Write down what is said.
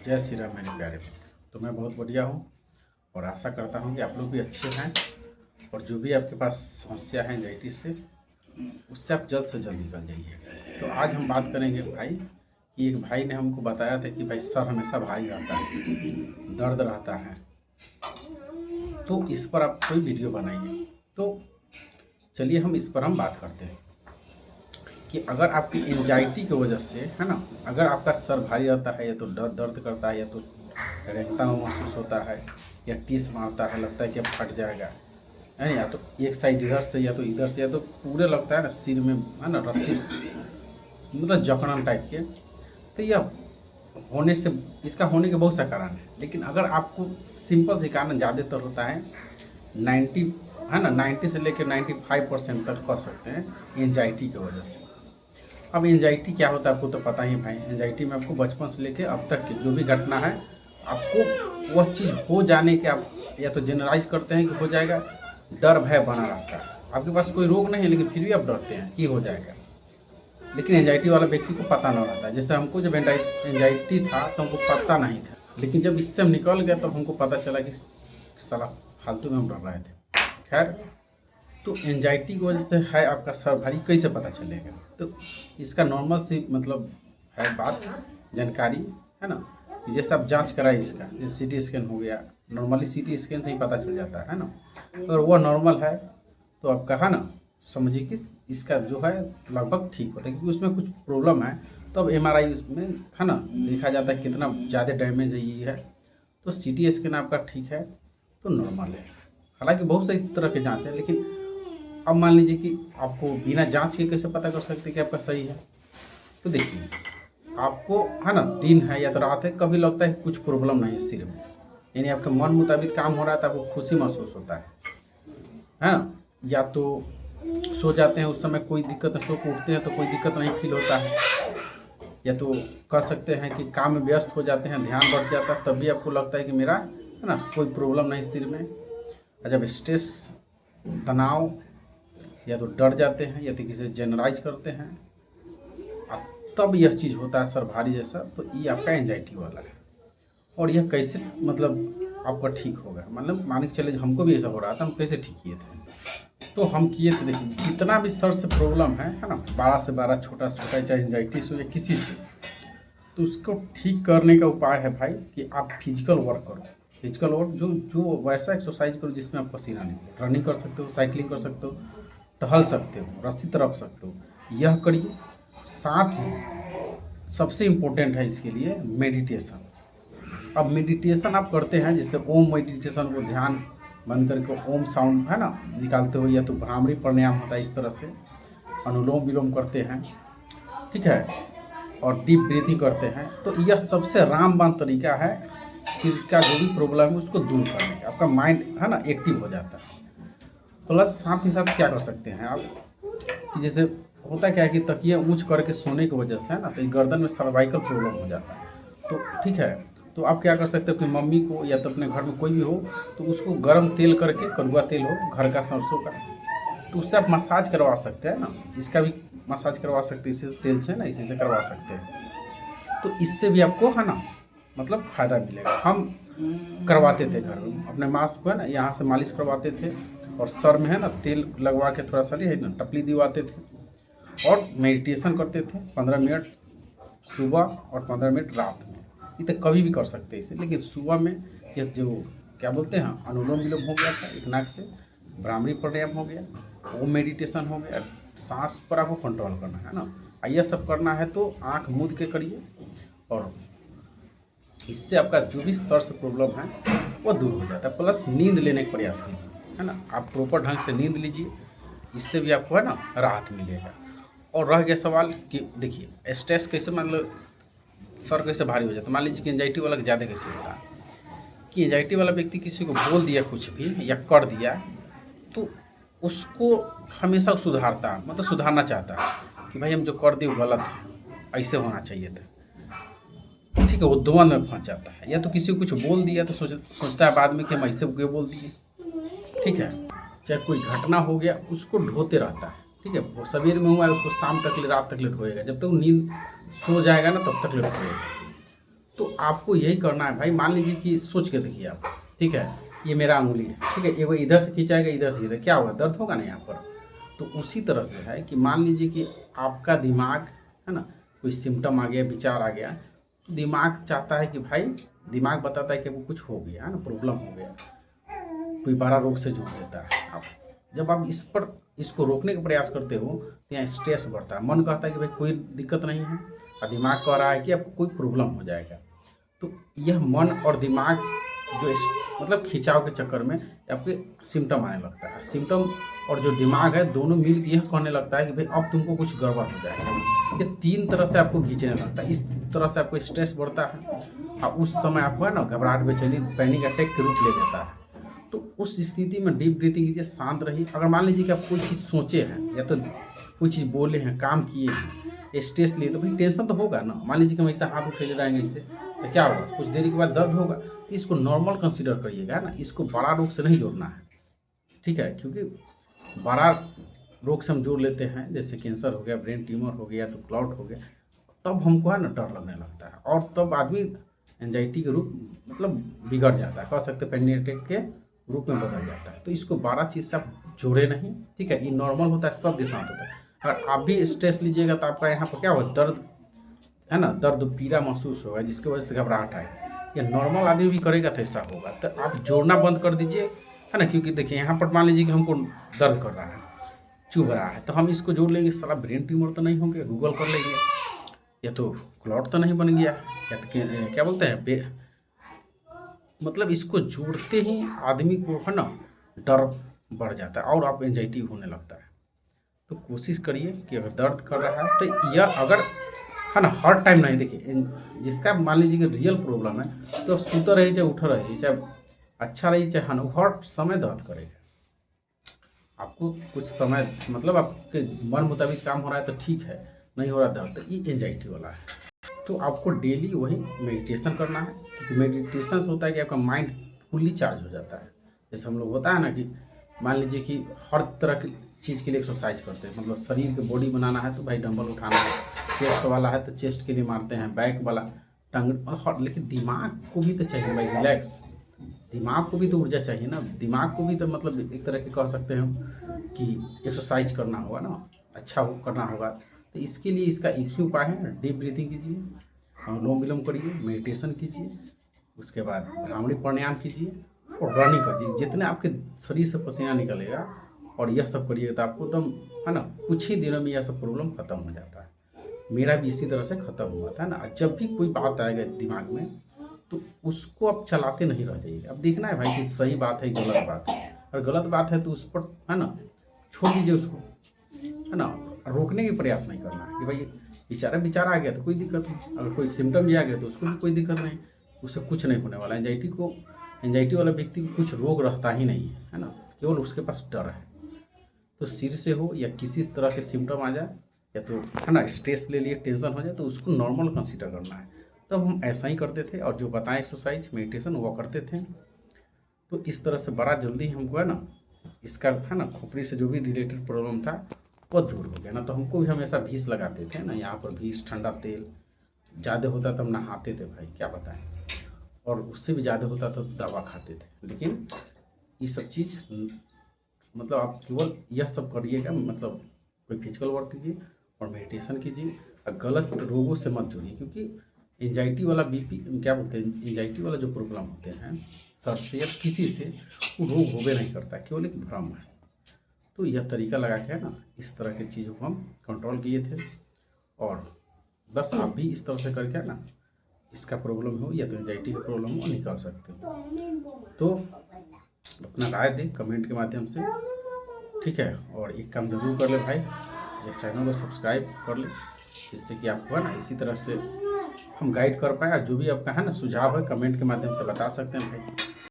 जय श्री राम मेरे प्यारे मित्र। तो मैं बहुत बढ़िया हूँ और आशा करता हूँ कि आप लोग भी अच्छे हैं और जो भी आपके पास समस्या है एंजाइटी से, उससे आप जल्द से जल्द निकल जाइए। तो आज हम बात करेंगे भाई कि एक भाई ने हमको बताया था कि भाई सर हमेशा भारी रहता है, दर्द रहता है, तो इस पर आप कोई वीडियो बनाइए। तो चलिए हम इस पर बात करते हैं कि अगर आपकी एंजाइटी की वजह से, है ना, अगर आपका सर भारी रहता है या तो दर्द करता है या तो रेंगता हुआ महसूस होता है या टीस मारता है, लगता है कि अब फट जाएगा, है ना, या तो एक साइड इधर से या तो इधर से या तो पूरे लगता है ना सिर में, है ना, रस्सी मतलब जकड़न टाइप के, तो यह होने से, इसका होने के बहुत सा कारण है। लेकिन अगर आपको सिंपल से कारण ज़्यादातर होता है 90, है ना, 90 से लेकर 95% तक कर सकते हैं एंजाइटी की वजह से। अब एंजाइटी क्या होता है आपको तो पता ही भाई। एंजाइटी में आपको बचपन से लेकर अब तक की जो भी घटना है, आपको वह चीज़ हो जाने के आप या तो जनरलाइज करते हैं कि हो जाएगा, डर भय बना रहता है। आपके पास कोई रोग नहीं है लेकिन फिर भी आप डरते हैं कि हो जाएगा। लेकिन एंजाइटी वाला व्यक्ति को पता नहीं रहता। जैसे हमको जब एंजाइटी था तो हमको पता नहीं था, लेकिन जब इससे हम निकल गए तब हमको पता चला कि साला फालतू में हम डर रहे थे। खैर, तो एंजाइटी की वजह से है आपका सर भारी, कैसे पता चलेगा? तो इसका नॉर्मल सी मतलब है बात, जानकारी, है ना, जैसे आप जांच कराए इसका, जैसे सीटी स्कैन हो गया, नॉर्मली सीटी स्कैन से ही पता चल जाता है ना। अगर वो नॉर्मल है तो आपका, है ना, समझिए कि इसका जो है लगभग ठीक होता है, क्योंकि उसमें कुछ प्रॉब्लम है तब एमआरआई उसमें, है ना, देखा जाता है कितना ज़्यादा डैमेज है ये है। तो सीटी स्कैन आपका ठीक है तो नॉर्मल है। हालांकि बहुत सारी तरह के जाँच है, लेकिन अब मान लीजिए कि आपको बिना जांच के कैसे पता कर सकते कि आपका सही है? तो देखिए, आपको, है ना, दिन है या तो रात है, कभी लगता है कुछ प्रॉब्लम नहीं है सिर में, यानी आपके मन मुताबिक काम हो रहा है तो आपको खुशी महसूस होता है ना, या तो सो जाते हैं उस समय कोई दिक्कत नहीं, सो के उठते हैं तो कोई दिक्कत नहीं फील होता है, या तो कह सकते हैं कि काम में व्यस्त हो जाते हैं, ध्यान बढ़ जाता है, तब भी आपको लगता है कि मेरा, है ना, कोई प्रॉब्लम नहीं सिर में। और जब स्ट्रेस, तनाव, या तो डर जाते हैं या तो किसी जनरलाइज करते हैं, तब यह चीज़ होता है सर भारी जैसा, तो ये आपका एंजाइटी वाला है। और यह कैसे मतलब आपका ठीक होगा? मतलब मान के चले हमको भी ऐसा हो रहा था, हम कैसे ठीक किए थे? तो हम किए थे, देखिए, जितना भी सर से प्रॉब्लम है ना, 12 से 12, छोटा से छोटा, चाहे एंजाइटी से या किसी से, तो उसको ठीक करने का उपाय है भाई कि आप फिजिकल वर्क करो। फिजिकल वर्क जो वैसा एक्सरसाइज करो जिसमें आप पसीना निकले। रनिंग कर सकते हो, साइकिलिंग कर सकते हो, टहल सकते हो, रस्सी तरफ सकते हो, यह करिए। साथ ही सबसे इम्पोर्टेंट है इसके लिए मेडिटेशन। अब मेडिटेशन आप करते हैं, जैसे ओम मेडिटेशन को ध्यान बंद करके ओम साउंड, है ना, निकालते हो, या तो भ्रामरी प्राणायाम होता है, इस तरह से अनुलोम विलोम करते हैं, ठीक है, और डीप ब्रीथिंग करते हैं। तो यह सबसे रामबाण तरीका है सिर का जो भी प्रॉब्लम है उसको दूर करने का। आपका माइंड, है ना, एक्टिव हो जाता है। प्लस साथ ही साथ क्या कर सकते हैं आप कि जैसे होता क्या है कि तकिए ऊंच करके सोने की वजह से, है ना, तो गर्दन में सर्वाइकल प्रॉब्लम हो जाता है। तो ठीक है, तो आप क्या कर सकते हो कि मम्मी को या तो अपने घर में कोई भी हो तो उसको गर्म तेल करके, कड़वा तेल हो घर का, सरसों का, तो उससे आप मसाज करवा सकते हैं ना। इसका भी मसाज करवा सकते हैं, इसी तेल से ना, इसी से करवा सकते हैं। तो इससे भी आपको, है ना, मतलब फ़ायदा मिलेगा। हम करवाते थे घर में अपने मास्क को, है ना, यहाँ से मालिश करवाते थे और सर में, है ना, तेल लगवा के थोड़ा सा, है ना, टपली दिवाते थे और मेडिटेशन करते थे 15 मिनट सुबह और 15 मिनट रात में। ये तो कभी भी कर सकते हैं इसे, लेकिन सुबह में ये जो क्या बोलते हैं, अनुलोम विलोम हो गया था एक नाक से, भ्रामरी प्राणायाम हो गया, वो मेडिटेशन हो गया, सांस पर आपको कंट्रोल करना है ना, यह सब करना है तो आँख मूंद के करिए। और इससे आपका जो भी सर से प्रॉब्लम है वो दूर हो जाता है। प्लस नींद लेने का प्रयास कीजिए, है ना, आप प्रॉपर ढंग से नींद लीजिए, इससे भी आपको, है ना, राहत मिलेगा। और रह गया सवाल कि देखिए स्ट्रेस कैसे, मतलब सर कैसे भारी हो जाता है, मान लीजिए कि एंजाइटी वाला ज़्यादा कैसे होता है कि एंजाइटी वाला व्यक्ति किसी को बोल दिया कुछ भी या कर दिया तो उसको हमेशा सुधारता है, मतलब सुधारना चाहता है कि भाई हम जो कर दिए वो गलत है, ऐसे होना चाहिए था, ठीक है, वो द्वंद में फंस जाता है। या तो किसी को कुछ बोल दिया तो सोचता है बाद में कि हम ऐसे क्यों बोल दिए, ठीक है, चाहे कोई घटना हो गया उसको ढोते रहता है, ठीक है, वो सवेर में हुआ है उसको शाम तक ले, रात तक ले ढोएगा, जब तक वो नींद सो जाएगा ना तब तक ले ढोएगा। तो आपको यही करना है भाई। मान लीजिए कि सोच के देखिए आप, ठीक है, ये मेरा अंगुली है, ठीक है, ये वो इधर से खिंचाएगा, इधर से इधर, क्या होगा, दर्द होगा ना यहाँ पर। तो उसी तरह से है कि मान लीजिए कि आपका दिमाग है ना, कोई सिम्टम आ गया, विचार आ गया, तो दिमाग चाहता है कि भाई, दिमाग बताता है कि वो कुछ हो गया है ना, प्रॉब्लम हो गया, कोई बड़ा रोग से जूझ लेता है। आप जब आप इसको रोकने का प्रयास करते हो तो यहाँ स्ट्रेस बढ़ता है। मन कहता है कि भाई कोई दिक्कत नहीं है, और दिमाग कह रहा है कि आपको कोई प्रॉब्लम हो जाएगा। तो यह मन और दिमाग जो मतलब खिंचाव के चक्कर में आपके सिम्टम आने लगता है। सिम्टम और जो दिमाग है दोनों मिल के यह कहने लगता है कि भाई अब तुमको कुछ गड़बड़ हो जाएगा। ये 3 तरह से आपको खींचने लगता है। इस तरह से आपको स्ट्रेस बढ़ता है, और उस समय आपको है ना घबराहट, बेचैनी, पैनिक अटैक के रूप ले लेता है। तो उस स्थिति में डीप ब्रीथिंग कीजिए, शांत रहिए। अगर मान लीजिए कि आप कोई चीज़ सोचे हैं, या तो कोई चीज़ बोले हैं, काम किए हैं, स्ट्रेस लिए, तो भाई टेंशन तो होगा ना। मान लीजिए कि हम ऐसा हाथ उठे रहेंगे इससे, तो क्या होगा, कुछ देरी के बाद दर्द होगा। तो इसको नॉर्मल कंसीडर करिएगा ना, इसको बड़ा रोग से नहीं जोड़ना है, ठीक है। क्योंकि बड़ा रोग से हम जोड़ लेते हैं, जैसे कैंसर हो गया, ब्रेन ट्यूमर हो गया, तो क्लॉट हो गया, तब हमको है ना डर लगने लगता है, और तब आदमी एंजाइटी के रूप मतलब बिगड़ जाता है, कह सकते हैं पैनिक अटैक के रूप में बदल जाता है। तो इसको 12 चीज़ से आप जोड़े नहीं, ठीक है। ये नॉर्मल होता है, सबके साथ होता है। अगर आप भी स्ट्रेस लीजिएगा तो आपका यहाँ पर क्या होगा, दर्द है ना, दर्द पीड़ा महसूस होगा, जिसकी वजह से घबराहट आए। ये नॉर्मल आदमी भी करेगा तो ऐसा होगा। तो आप जोड़ना बंद कर दीजिए, है ना। क्योंकि देखिए यहाँ पर मान लीजिए कि हमको दर्द कर रहा है, चुभ रहा है, तो हम इसको जोड़ लेंगे, साला ब्रेन ट्यूमर तो नहीं होंगे, गूगल कर लेंगे, या तो क्लॉट तो नहीं बन गया, या तो क्या बोलते हैं मतलब इसको जोड़ते ही आदमी को है ना डर बढ़ जाता है, और आप एंजाइटी होने लगता है। तो कोशिश करिए कि अगर दर्द कर रहा है तो यह अगर है ना हर टाइम नहीं, देखिए जिसका मान लीजिए कि रियल प्रॉब्लम है, तो सुता रही चाहे उठा रही, चाहे अच्छा रही चाहे, हाँ, हर समय दर्द करेगा। आपको कुछ समय मतलब आपके मन मुताबिक काम हो रहा है तो ठीक है, नहीं हो रहा दर्द, तो ये एंजाइटी वाला है। तो आपको डेली वही मेडिटेशन करना है, क्योंकि मेडिटेशन से होता है कि आपका माइंड फुल्ली चार्ज हो जाता है। जैसे हम लोग होता है ना कि मान लीजिए कि हर तरह की चीज़ के लिए एक्सरसाइज करते हैं, मतलब शरीर के बॉडी बनाना है तो भाई डंबल उठाना है, चेस्ट वाला है तो चेस्ट के लिए मारते हैं, बैक वाला टंग, लेकिन दिमाग को भी तो चाहिए भाई रिलैक्स, दिमाग को भी तो ऊर्जा चाहिए ना, दिमाग को भी तो मतलब एक तरह के कह सकते हैं हम कि एक्सरसाइज करना होगा ना, अच्छा करना होगा। तो इसके लिए इसका एक ही उपाय है, डीप ब्रीथिंग कीजिए, अनुलोम विलोम करिए, मेडिटेशन कीजिए, उसके बाद भ्रामरी प्राणायाम कीजिए, और रनिंग करिए। जितने आपके शरीर से पसीना निकलेगा और यह सब करिएगा तो आपको एकदम है ना कुछ ही दिनों में यह सब प्रॉब्लम खत्म हो जाता है। मेरा भी इसी तरह से ख़त्म हुआ था ना। जब भी कोई बात आएगा दिमाग में तो उसको आप चलाते नहीं रह जाइए। अब देखना है भाई कि सही बात है गलत बात है, और गलत बात है तो उस पर है ना छोड़ दीजिए उसको, है ना। रोकने की प्रयास नहीं करना है कि भाई विचार आ गया तो कोई दिक्कत नहीं, अगर कोई सिम्टम भी आ गया तो उसको भी कोई दिक्कत नहीं, उससे कुछ नहीं होने वाला। एंजाइटी वाला व्यक्ति को कुछ रोग रहता ही नहीं है ना, केवल उसके पास डर है। तो सिर से हो या किसी तरह के सिम्टम आ जाए, या तो है ना स्ट्रेस ले लिए, टेंशन हो जाए, तो उसको नॉर्मल कंसीडर करना है। तब हम ऐसा ही करते थे, और जो बताएं एक्सरसाइज मेडिटेशन वो करते थे। तो इस तरह से बड़ा जल्दी हमको है ना इसका है ना खोपड़ी से जो भी रिलेटेड प्रॉब्लम था वो दूर हो गया ना। तो हमको भी हमेशा भीस लगाते थे ना, यहाँ पर भीस, ठंडा तेल ज़्यादा होता तो हम नहाते थे भाई, क्या बताएं, और उससे भी ज़्यादा होता तो दवा खाते थे। लेकिन ये सब चीज़ मतलब आप केवल यह सब करिएगा, मतलब कोई फिजिकल वर्क कीजिए और मेडिटेशन कीजिए, और गलत रोगों से मत जुड़िए। क्योंकि एंजाइटी वाला बीपी क्या बोलते हैं, एंजाइटी वाला जो प्रॉब्लम होते हैं सर से या किसी से, वो रोग होबे नहीं करता, केवल एक भ्रम है। तो यह तरीका लगा के है ना इस तरह की चीज़ों को हम कंट्रोल किए थे, और बस आप भी इस तरह से करके है ना इसका प्रॉब्लम हो या तो एंजाइटी का प्रॉब्लम हो निकाल सकते हो। तो अपना राय दें कमेंट के माध्यम से, ठीक है। और एक काम जरूर कर ले भाई, इस चैनल को सब्सक्राइब कर ले, जिससे कि आपको है ना इसी तरह से हम गाइड कर पाए। जो भी आपका है ना सुझाव है कमेंट के माध्यम से बता सकते हैं भाई।